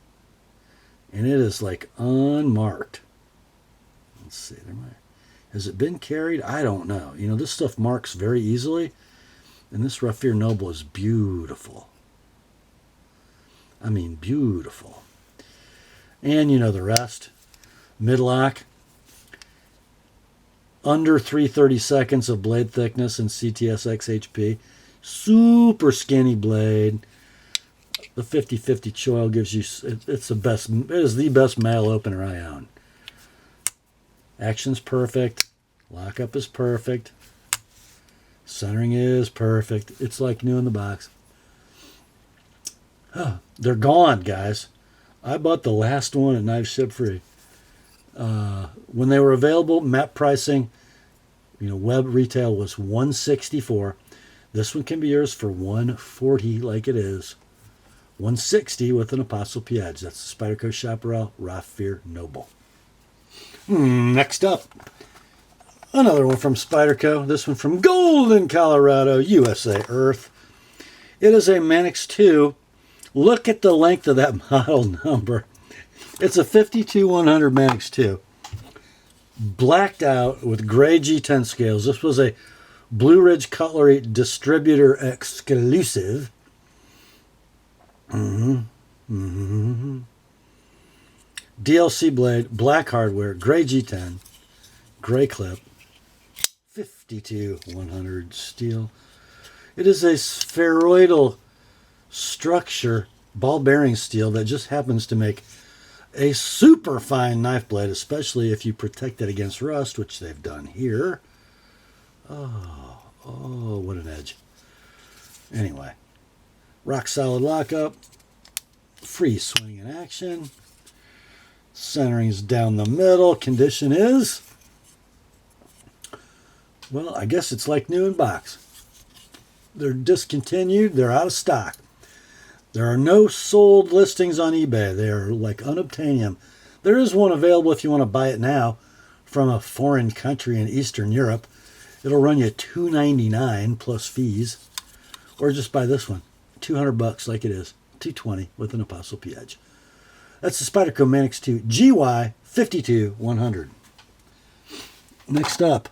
And it is like unmarked. Let's see. Has it been carried? I don't know. You know, this stuff marks very easily. And this Raffir Noble is beautiful. I mean, beautiful. And you know the rest. Midlock. Under 3/32 of blade thickness in CTS XHP. Super skinny blade. The 50/50 choil gives you, it's the best, it is the best mail opener I own. Action's perfect. Lockup is perfect. Centering is perfect. It's like new in the box. They're gone, guys. I bought the last one at Knife Ship Free. When they were available, map pricing, you know, web retail was $164. This one can be yours for $140 like it is. $160 with an Apostle P edge. That's the Spyderco Chaparral Raffir Noble. Next up, another one from Spyderco. This one from Golden, Colorado, USA Earth. It is a Manix 2. Look at the length of that model number. It's a 52-100 Manix 2. Blacked out with gray G10 scales. This was a Blue Ridge Cutlery distributor exclusive. DLC blade, black hardware, gray G10, gray clip, 52-100 steel. It is a spheroidal structure, ball bearing steel that just happens to make a super fine knife blade, especially if you protect it against rust, which they've done here. Oh, what an edge. Anyway, rock solid lockup, free swing in action, centering's down the middle, condition is, well, I guess it's like new in box. They're discontinued, they're out of stock. There are no sold listings on eBay. They are like unobtainium. There is one available if you want to buy it now from a foreign country in Eastern Europe. It'll run you $2.99 plus fees. Or just buy this one. $200 like it is. $220 with an Apostle P edge. That's the Spyderco Manix 2 GY52100. Next up.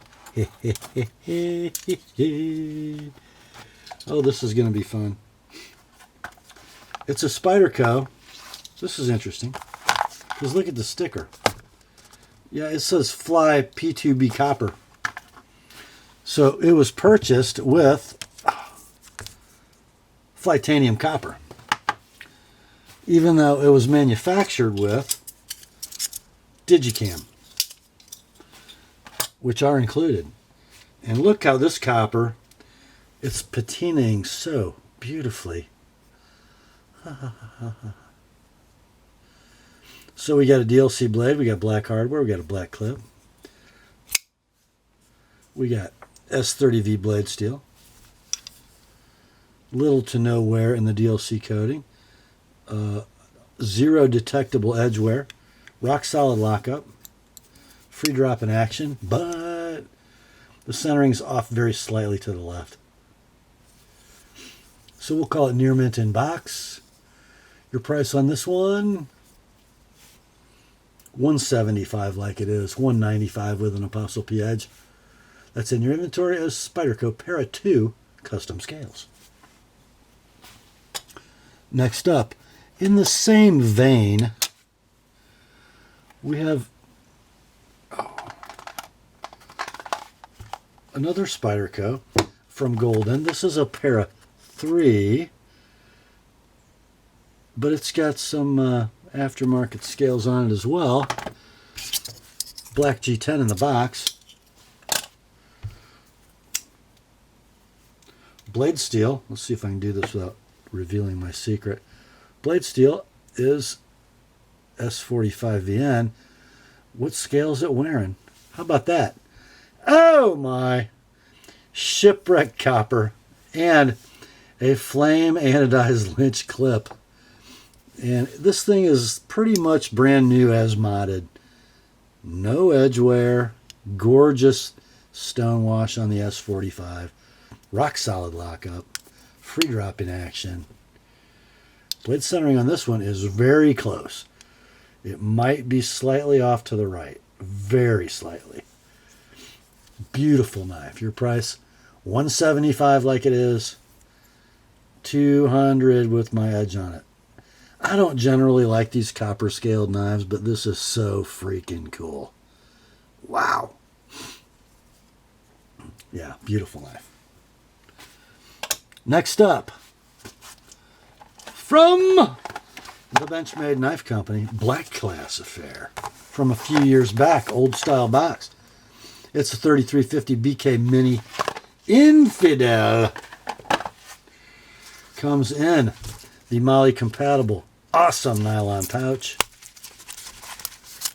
Oh, this is going to be fun. It's a Spyderco. This is interesting. Because look at the sticker. Yeah, it says Fly P2B copper. So it was purchased with Flytanium copper. Even though it was manufactured with Digicam, which are included. And look how this copper, it's patinaing so beautifully. So we got a DLC blade, we got black hardware, we got a black clip. We got S30V blade steel. Little to no wear in the DLC coating. Zero detectable edge wear. Rock solid lockup. Free drop in action, but the centering's off very slightly to the left. So we'll call it near mint in box. Your price on this one, $175 like it is, $195 with an Apostle P edge. That's in your inventory as Spyderco Para 2 custom scales. Next up, in the same vein, we have another Spyderco from Golden. This is a Para 3, but it's got some aftermarket scales on it as well. Black G10 in the box. Blade steel. Let's see if I can do this without revealing my secret. Blade steel is S45VN. What scale is it wearing? How about that? Oh my! Shipwreck copper and a flame anodized Lynch clip. And this thing is pretty much brand new as modded. No edge wear. Gorgeous stone wash on the S45. Rock solid lockup. Free drop in action. Blade centering on this one is very close. It might be slightly off to the right. Very slightly. Beautiful knife. Your price, $175 like it is. $200 with my edge on it. I don't generally like these copper scaled knives, but this is so freaking cool. Wow. Yeah, beautiful knife. Next up, from the Benchmade Knife Company, Black Class affair from a few years back, old style box. It's a 3350 BK Mini Infidel. Comes in the Molle compatible awesome nylon pouch.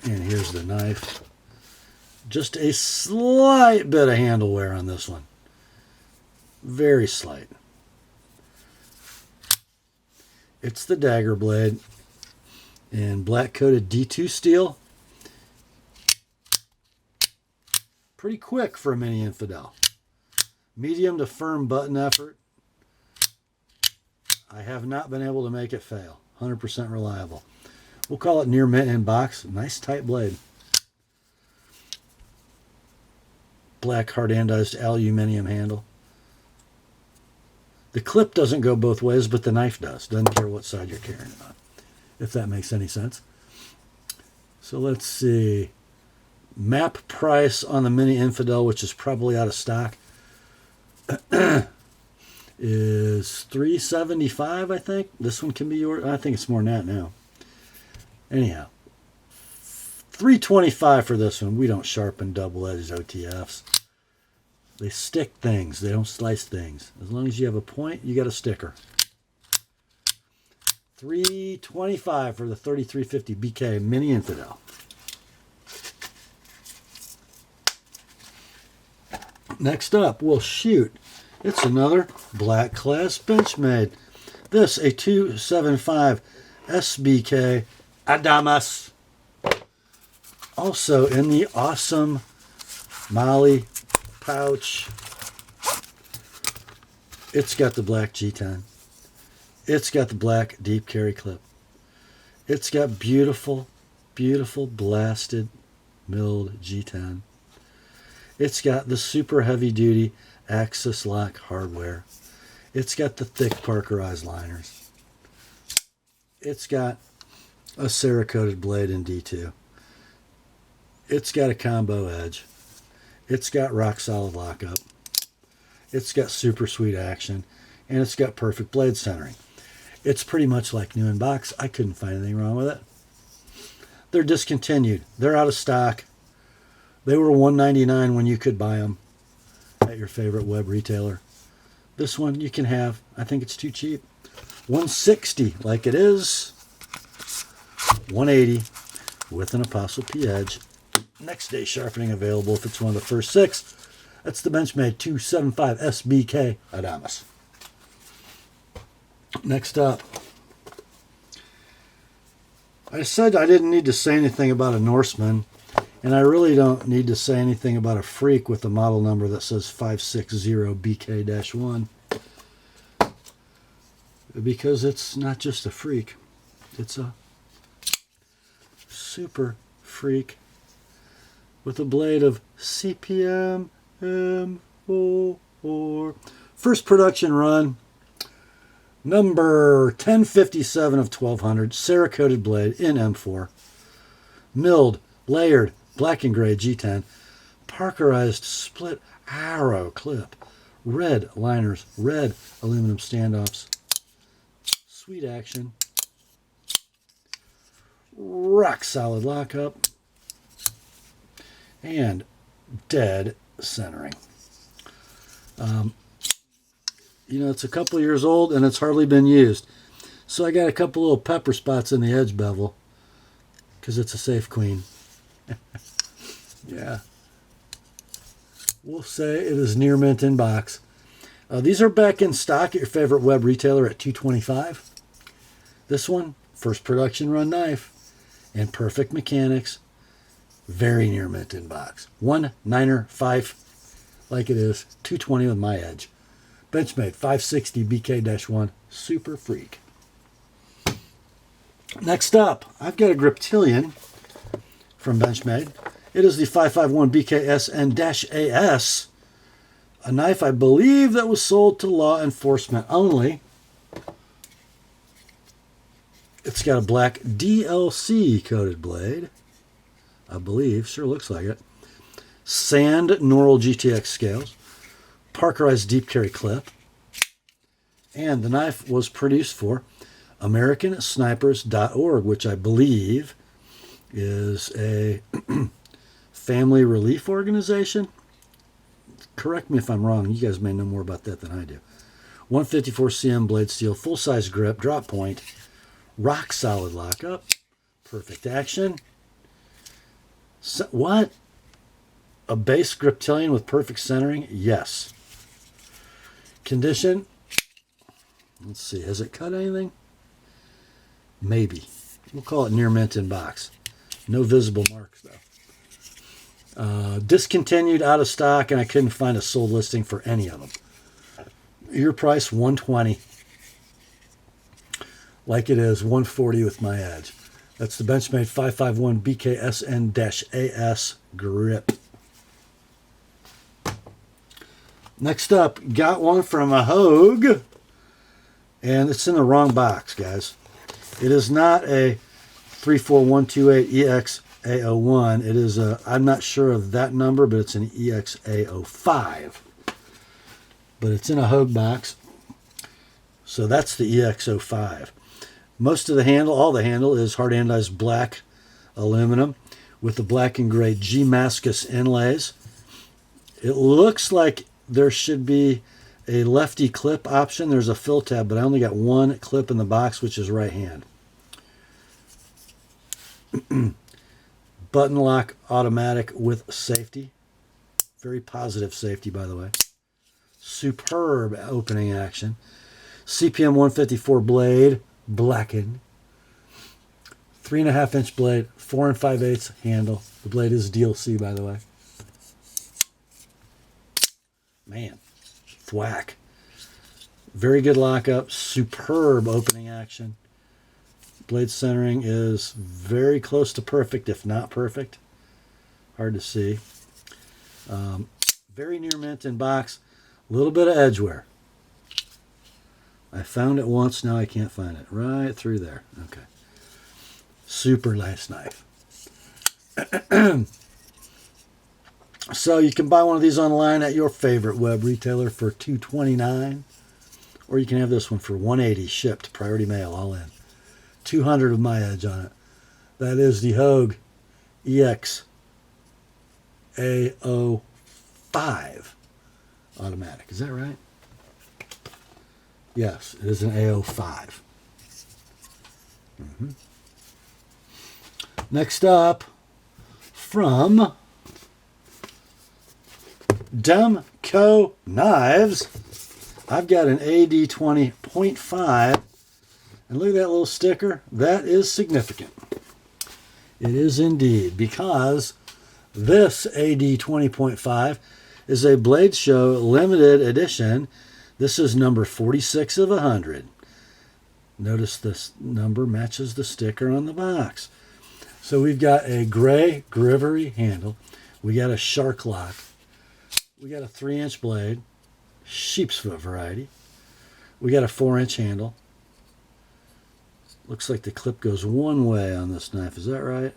And here's the knife. Just a slight bit of handle wear on this one. Very slight. It's the dagger blade in black coated D2 steel. Pretty quick for a mini infidel. Medium to firm button effort. I have not been able to make it fail. 100% reliable. We'll call it near mint in box. Nice tight blade. Black hard anodized aluminum handle. The clip doesn't go both ways, but the knife does. Doesn't care what side you're carrying it on, if that makes any sense. So let's see. Map price on the Mini Infidel, which is probably out of stock, is $375, I think. This one can be yours. I think it's more than that now. Anyhow, $325 for this one. We don't sharpen double-edged OTFs. They stick things. They don't slice things. As long as you have a point, you got a sticker. $325 for the 3350 BK Mini Infidel. Next up, well, shoot. It's another Black Class Benchmade. This, a 275 SBK Adamas. Also in the awesome Molle pouch. It's got the black G10. It's got the black deep carry clip. It's got beautiful, beautiful blasted milled G10. It's got the super heavy duty axis lock hardware. It's got the thick Parkerized liners. It's got a Cerakoted blade in D2. It's got a combo edge. It's got rock solid lockup. It's got super sweet action. And it's got perfect blade centering. It's pretty much like new in box. I couldn't find anything wrong with it. They're discontinued. They're out of stock. They were $1.99 when you could buy them at your favorite web retailer. This one you can have. I think it's too cheap. $160 like it is. $180 with an Apostle P edge. Next day sharpening available if it's one of the first 6. That's the Benchmade 275 SBK Adamas. Next up, I said I didn't need to say anything about a Norseman, and I really don't need to say anything about a Freak with a model number that says 560BK-1, because it's not just a Freak, it's a super Freak with a blade of CPM M04. First production run. Number 1057 of 1200, Cerakoted blade in M4, milled, layered, black and gray G10, Parkerized split arrow clip, red liners, red aluminum standoffs, sweet action, rock solid lockup, and dead centering. You know, it's a couple years old and it's hardly been used. So I got a couple little pepper spots in the edge bevel because it's a safe queen. Yeah. We'll say it is near mint in box. These are back in stock at your favorite web retailer at $225. This one, first production run knife and perfect mechanics. Very near mint in box. 195 like it is. $220 with my edge. Benchmade 560 BK-1 Super Freak. Next up, I've got a Griptilian from Benchmade. It is the 551 BKSN-AS, a knife I believe that was sold to law enforcement only. It's got a black DLC coated blade, I believe. Sure looks like it. Sand Normal GTX scales. Parkerized deep carry clip. And the knife was produced for AmericanSnipers.org, which I believe is a family relief organization. Correct me if I'm wrong. You guys may know more about that than I do. 154 cm blade steel, full-size grip, drop point, rock solid lockup, perfect action. So, what? A base Griptilian with perfect centering? Yes. Condition? Let's see. Has it cut anything? Maybe. We'll call it near mint in box. No visible marks, though. Discontinued, out of stock, and I couldn't find a sold listing for any of them. Your price, $120. Like it is, $140 with my edge. That's the Benchmade 551 BKSN-AS grip. Next up, got one from a Hogue, and it's in the wrong box, guys. It is not a 34128EXA01. It is a, I'm not sure of that number, but it's an EXA05. But it's in a Hogue box, so that's the EX05. Most of the handle, all the handle, is hard anodized black aluminum with the black and gray G-Mascus inlays. It looks like there should be a lefty clip option. There's a fill tab, but I only got one clip in the box, which is right hand. Button lock automatic with safety. Very positive safety, by the way. Superb opening action. CPM 154 blade, blackened. 3.5 inch blade, 4 5/8 handle. The blade is DLC, by the way. Man, thwack. Very good lockup, superb opening action. Blade centering is very close to perfect, if not perfect. Hard to see. Very near mint in box. A little bit of edge wear. I found it once, now I can't find it. Right through there. Okay. Super nice knife. So you can buy one of these online at your favorite web retailer for $229, or you can have this one for $180 shipped, priority mail, all in. 200 of my edge on it. That is the Hogue EX AO5 automatic. Is that right? Yes, it is an AO5. Next up, from Demco Knives, I've got an AD20.5, and look at that little sticker. That is significant. It is indeed, because this AD20.5 is a Blade Show limited edition. This is number 46 of 100. Notice this number matches the sticker on the box. So we've got a gray grivery handle. We got a shark lock. We got a 3-inch blade, sheep's foot variety. We got a 4-inch handle. Looks like the clip goes one way on this knife. Is that right?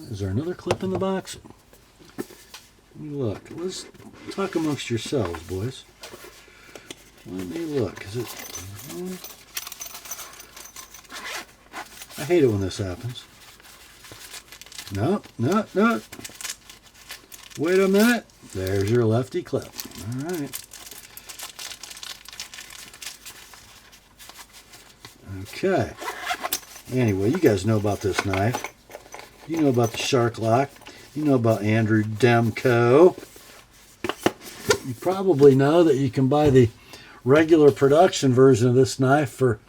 Is there another clip in the box? Let me look. Let's talk amongst yourselves, boys. Let me look. Is it? I hate it when this happens. No, no, no. Wait a minute. There's your lefty clip. All right. Okay. Anyway, you guys know about this knife. You know about the shark lock. You know about Andrew Demco. You probably know that you can buy the regular production version of this knife for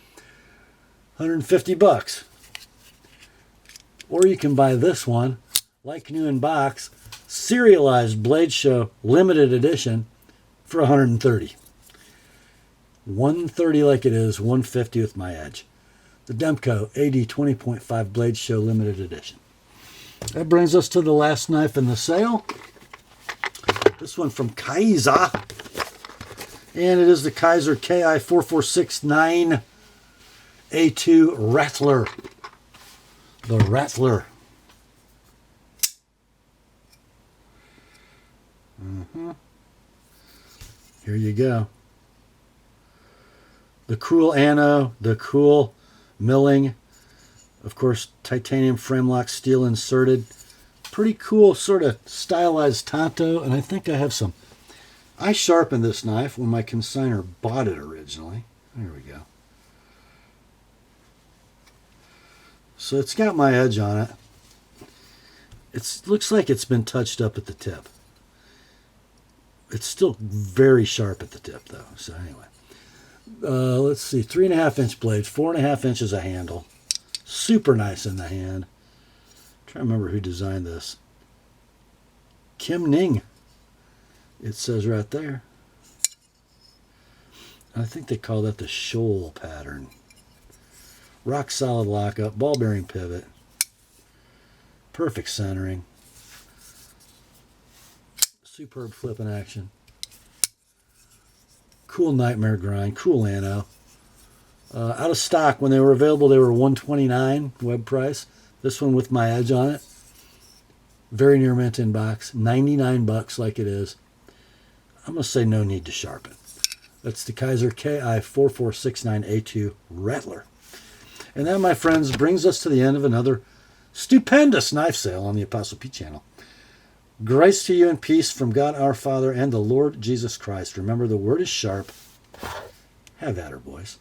$150. Or you can buy this one, like new in box, serialized Blade Show limited edition for $130. $130 like it is, $150 with my edge. The Demco AD 20.5 Blade Show limited edition. That brings us to the last knife in the sale. This one from Kaiser. And it is the Kaiser KI4469 A2 Rattler. The Rattler. Here you go. The cool ano, the cool milling. Of course, titanium frame lock, steel inserted. Pretty cool sort of stylized tanto. And I think I have some. I sharpened this knife when my consignor bought it originally. There we go. So it's got my edge on it. It looks like it's been touched up at the tip. It's still very sharp at the tip, though. So anyway, let's see. 3.5-inch blade, 4.5 inches of handle. Super nice in the hand. I'm trying to remember who designed this. Kim Ning. It says right there. I think they call that the shoal pattern. Rock solid lockup, ball bearing pivot. Perfect centering. Superb flip in action. Cool nightmare grind. Cool ano. Out of stock. When they were available, they were $129 web price. This one with my edge on it. Very near mint in box. $99 like it is. I'm going to say no need to sharpen. That's the Kaiser KI4469A2 Rattler. And that, my friends, brings us to the end of another stupendous knife sale on the Apostle P channel. Grace to you and peace from God our Father and the Lord Jesus Christ. Remember, the word is sharp. Have at her, boys.